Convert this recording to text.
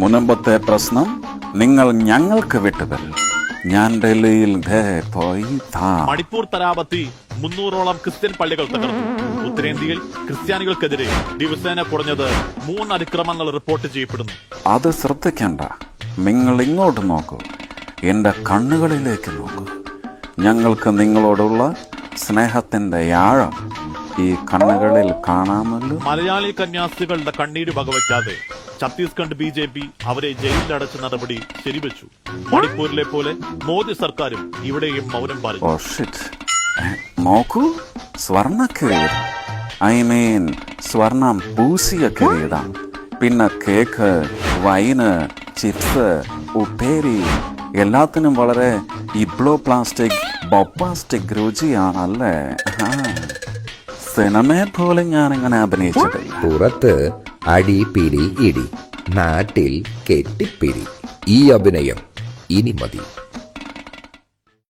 മുൻപത്തെ പ്രശ്നം നിങ്ങൾ ഞങ്ങൾക്ക് വിട്ടുതരും. ഞാൻ ഡൽഹിയിൽ പോയി മണിപ്പൂർ തരാപത്തി 300ഓളം ക്രിസ്ത്യൻ പള്ളികൾ തകർന്നു. ഉത്തരേന്ത്യയിൽ ക്രിസ്ത്യാനികൾക്കെതിരെ ദിവസേന കുറഞ്ഞത് 3 അതിക്രമങ്ങൾ റിപ്പോർട്ട് ചെയ്യപ്പെടുന്നു. അത് ശ്രദ്ധിക്കണ്ട. നിങ്ങൾ ഇങ്ങോട്ട് നോക്കൂ, എന്റെ കണ്ണുകളിലേക്ക് നോക്കൂ. ഞങ്ങൾക്ക് നിങ്ങളോടുള്ള സ്നേഹത്തിന്റെ ആഴം ഈ കണ്ണുകളിൽ കാണാമല്ലോ. മലയാളി കന്യാസ്ത്രീകളുടെ കണ്ണീര് വകവയ്ക്കാതെ ഛത്തീസ്ഗഡ് BJP അവരെ ജയിലിലടച്ച നടപടി ശരിവെച്ചു. മണിപ്പൂരിലെ പോലെ മോദി സർക്കാരും ഇവിടെയും മൗനം പാലിച്ചു. നോക്കൂ, സ്വർണ്ണ കിരീടം, സ്വർണം പൂശിയ കിരീടം, പിന്നെ കേക്ക്, വൈന്, ചിപ്സ്, ഉപ്പേരി, എല്ലാത്തിനും വളരെ ഇബ്ലോപ്ലാസ്റ്റിക് ബൊപ്പാസ്റ്റിക് രുചിയാണല്ലേ. സിനിമയെ പോലെ ഞാനിങ്ങനെ അഭിനയിച്ചിട്ടില്ല. പുറത്ത് അടി പിടി ഇടി, നാട്ടിൽ കെട്ടിപ്പിരി. ഈ അഭിനയം ഇനി മതി.